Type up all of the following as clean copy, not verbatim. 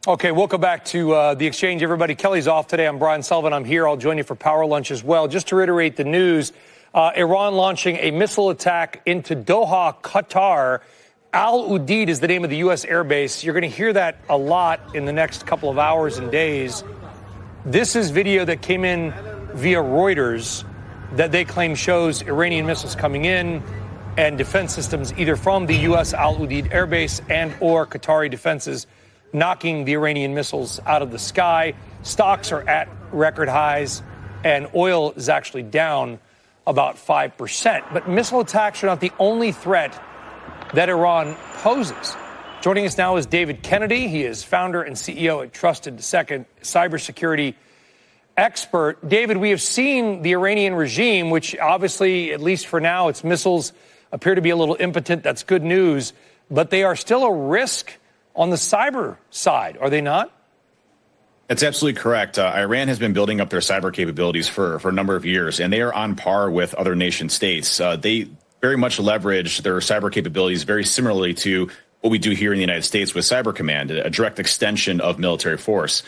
Okay, welcome back to the exchange, everybody. Kelly's off today. I'm Brian Sullivan. I'm here. I'll join you for Power Lunch as well. Just to reiterate the news, Iran launching a missile attack into Doha, Qatar. Al Udeid is the name of the U.S. airbase. You're going to hear that a lot in the next couple of hours and days. This is video that came in via Reuters that they claim shows Iranian missiles coming in and defense systems either from the U.S. Al Udeid airbase and or Qatari defenses knocking the Iranian missiles out of the sky. Stocks are at record highs, and oil is actually down about 5%. But missile attacks are not the only threat that Iran poses. Joining us now is David Kennedy. He is founder and CEO at TrustedSec, cybersecurity expert. David, we have seen the Iranian regime, which obviously, at least for now, its missiles appear to be a little impotent. That's good news. But they are still a risk on the cyber side, are they not? That's absolutely correct. Iran has been building up their cyber capabilities for a number of years, and they are on par with other nation states. They very much leverage their cyber capabilities very similarly to what we do here in the United States with Cyber Command, a direct extension of military force.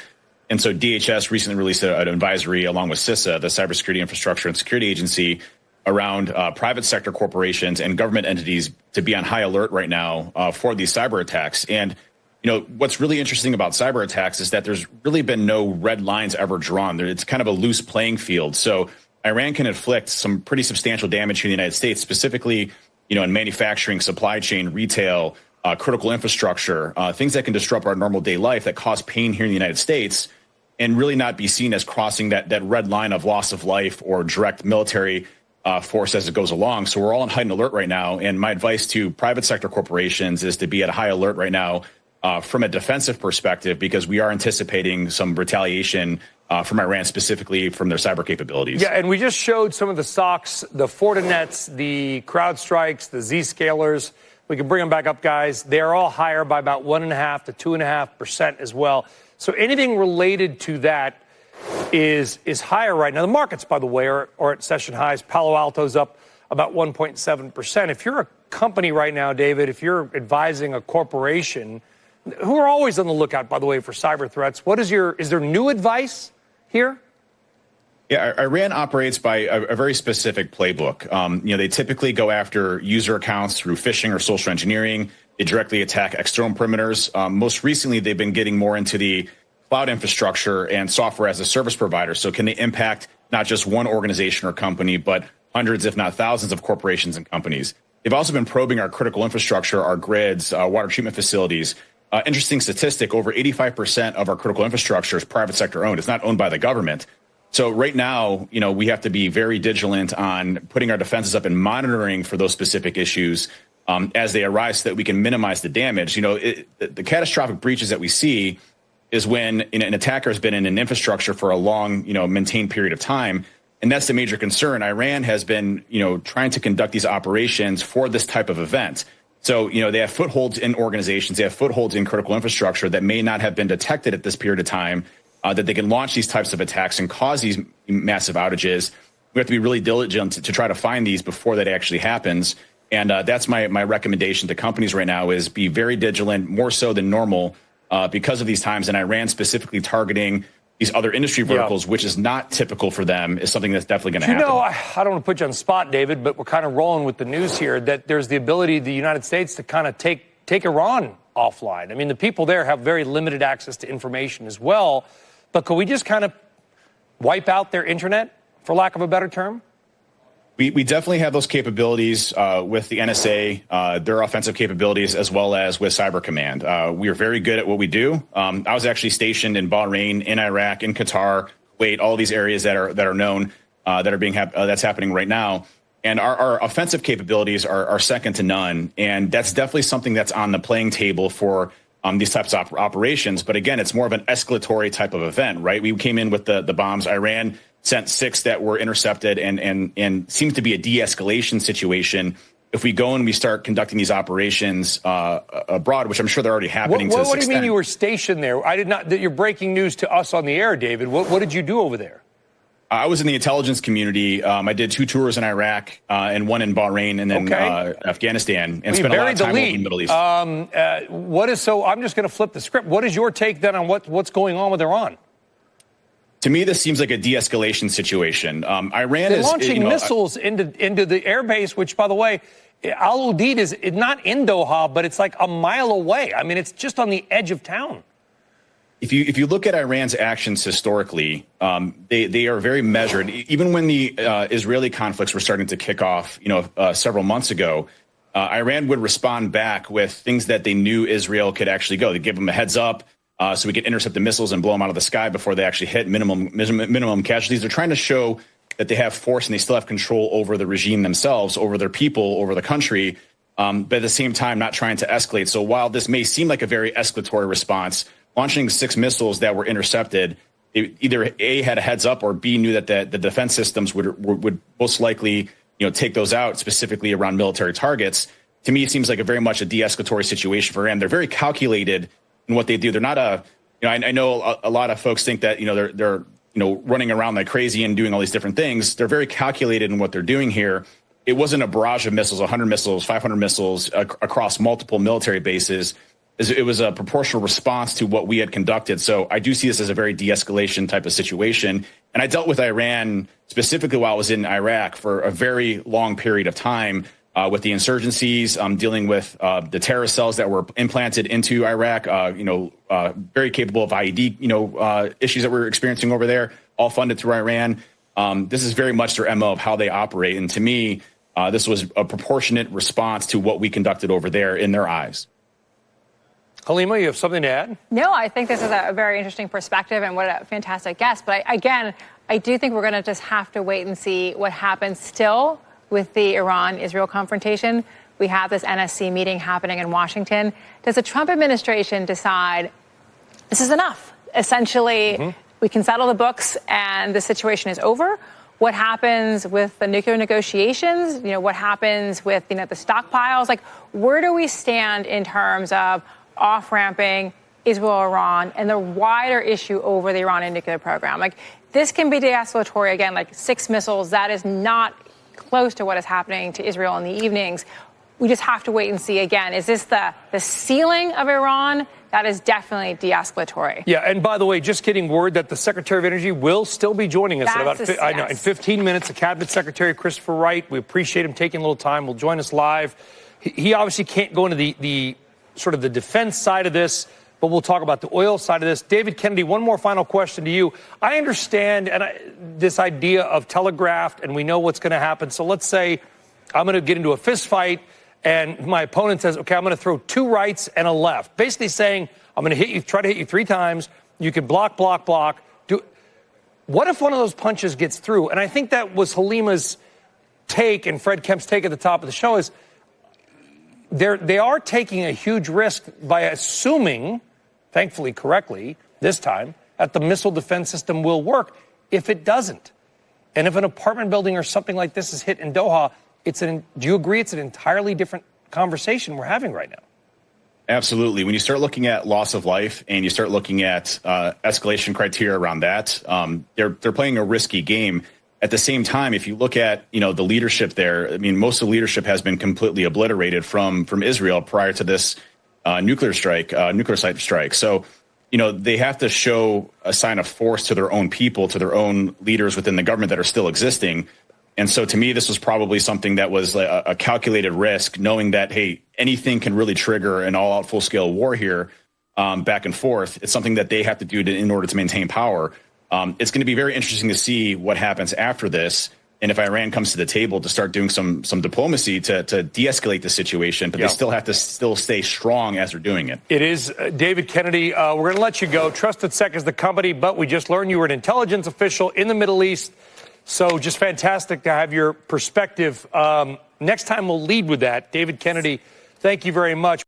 And so DHS recently released an advisory along with CISA, the Cybersecurity Infrastructure and Security Agency, around private sector corporations and government entities to be on high alert right now for these cyber attacks. And you know, what's really interesting about cyber attacks is that there's really been no red lines ever drawn. It's kind of a loose playing field. So Iran can inflict some pretty substantial damage here in the United States, specifically, you know, in manufacturing, supply chain, retail, critical infrastructure, things that can disrupt our normal day life that cause pain here in the United States and really not be seen as crossing that red line of loss of life or direct military force as it goes along. So we're all on heightened alert right now. And my advice to private sector corporations is to be at high alert right now from a defensive perspective, because we are anticipating some retaliation from Iran, specifically from their cyber capabilities. Yeah, and we just showed some of the stocks, the Fortinets, the CrowdStrikes, the Zscalers. We can bring them back up, guys. They are all higher by about 1.5% to 2.5% as well. So anything related to that is higher right now. The markets, by the way, are at session highs. Palo Alto's up about 1.7%. If you're a company right now, David, if you're advising a corporation, who are always on the lookout, by the way, for cyber threats, is there new advice here? Yeah, Iran operates by a very specific playbook. You know, they typically go after user accounts through phishing or social engineering. They directly attack external perimeters. Most recently, they've been getting more into the cloud infrastructure and software as a service provider. So can they impact not just one organization or company, but hundreds, if not thousands of corporations and companies? They've also been probing our critical infrastructure, our grids, water treatment facilities. Interesting statistic, over 85% of our critical infrastructure is private sector owned. It's not owned by the government. So right now, you know, we have to be very vigilant on putting our defenses up and monitoring for those specific issues as they arise so that we can minimize the damage. You know, the catastrophic breaches that we see is when an attacker has been in an infrastructure for a long, you know, maintained period of time. And that's the major concern. Iran has been, you know, trying to conduct these operations for this type of event. So, you know, they have footholds in organizations, they have footholds in critical infrastructure that may not have been detected at this period of time, that they can launch these types of attacks and cause these massive outages. We have to be really diligent to try to find these before that actually happens. And that's my recommendation to companies right now is be very vigilant, more so than normal, because of these times. And Iran specifically targeting these other industry verticals, which is not typical for them, is something that's definitely going to happen. You know, I don't want to put you on the spot, David, but we're kind of rolling with the news here that there's the ability of the United States to kind of take Iran offline. I mean, the people there have very limited access to information as well. But could we just kind of wipe out their internet, for lack of a better term? We definitely have those capabilities with the NSA, their offensive capabilities, as well as with Cyber Command. We are very good at what we do. I was actually stationed in Bahrain, in Iraq, in Qatar, Kuwait, all these areas that are known, that's happening right now. And our offensive capabilities are second to none. And that's definitely something that's on the playing table for these types of operations. But again, it's more of an escalatory type of event, right? We came in with the bombs. Iran sent 6 that were intercepted and seems to be a de-escalation situation. If we go and we start conducting these operations abroad, which I'm sure they're already happening to this extent. What do you mean you were stationed there? I did not. You're breaking news to us on the air, David. What did you do over there? I was in the intelligence community. I did 2 tours in Iraq and 1 in Bahrain and then Afghanistan, and spent a lot of time over in the Middle East. I'm just going to flip the script. What is your take then on what's going on with Iran? To me, this seems like a de-escalation situation. Iran is launching missiles into the airbase, which, by the way, Al Udeid is not in Doha, but it's like a mile away. I mean, it's just on the edge of town. If you look at Iran's actions historically, they are very measured. Even when the Israeli conflicts were starting to kick off, several months ago, Iran would respond back with things that they knew Israel could actually go. They give them a heads up so we could intercept the missiles and blow them out of the sky before they actually hit minimum casualties. They're trying to show that they have force and they still have control over the regime themselves, over their people, over the country, but at the same time not trying to escalate. So while this may seem like a very escalatory response, launching 6 missiles that were intercepted, either A, had a heads up, or B, knew that the defense systems would most likely take those out, specifically around military targets. To me, it seems like very much a de-escalatory situation for Iran. They're very calculated in what they do. They're not I know a lot of folks think that they're running around like crazy and doing all these different things. They're very calculated in what they're doing here. It wasn't a barrage of missiles, 100 missiles, 500 missiles across multiple military bases. It was a proportional response to what we had conducted. So I do see this as a very de-escalation type of situation. And I dealt with Iran specifically while I was in Iraq for a very long period of time with the insurgencies, dealing with the terrorist cells that were implanted into Iraq, very capable of IED, issues that we're experiencing over there, all funded through Iran. This is very much their MO of how they operate. And to me, this was a proportionate response to what we conducted over there in their eyes. Halima, you have something to add? No, I think this is a very interesting perspective and what a fantastic guest. But I do think we're going to just have to wait and see what happens still with the Iran-Israel confrontation. We have this NSC meeting happening in Washington. Does the Trump administration decide this is enough? Essentially, we can settle the books and the situation is over. What happens with the nuclear negotiations? What happens with, the stockpiles? Like, where do we stand in terms of off-ramping Israel-Iran and the wider issue over the Iranian nuclear program? Like, this can be de-escalatory, again, like 6 missiles. That is not close to what is happening to Israel in the evenings. We just have to wait and see. Again, is this the ceiling of Iran? That is definitely de-escalatory. Yeah, and by the way, just getting word that the Secretary of Energy will still be joining us in 15 minutes. The Cabinet Secretary, Christopher Wright. We appreciate him taking a little time. Will join us live. He obviously can't go into the sort of the defense side of this, but we'll talk about the oil side of this. David Kennedy, one more final question to you. I understand this idea of telegraphed, and we know what's going to happen. So let's say I'm going to get into a fist fight, and my opponent says, okay, I'm going to throw 2 rights and a left, basically saying I'm going to try to hit you 3 times. You can block. What if one of those punches gets through? And I think that was Halima's take and Fred Kemp's take at the top of the show is they are taking a huge risk by assuming, thankfully correctly this time, that the missile defense system will work. If it doesn't, and if an apartment building or something like this is hit in Doha, do you agree it's an entirely different conversation we're having right now? Absolutely. When you start looking at loss of life and you start looking at escalation criteria around that, they're playing a risky game. At the same time, if you look at, the leadership there, I mean, most of the leadership has been completely obliterated from Israel prior to this nuclear site strike. So, they have to show a sign of force to their own people, to their own leaders within the government that are still existing. And so to me, this was probably something that was a calculated risk, knowing that, hey, anything can really trigger an all-out full-scale war here back and forth. It's something that they have to do in order to maintain power. It's going to be very interesting to see what happens after this, and if Iran comes to the table to start doing some diplomacy to de-escalate the situation, but they still have to stay strong as they're doing it. It is David Kennedy. We're going to let you go. TrustedSec is the company, but we just learned you were an intelligence official in the Middle East. So just fantastic to have your perspective. Next time we'll lead with that. David Kennedy, thank you very much.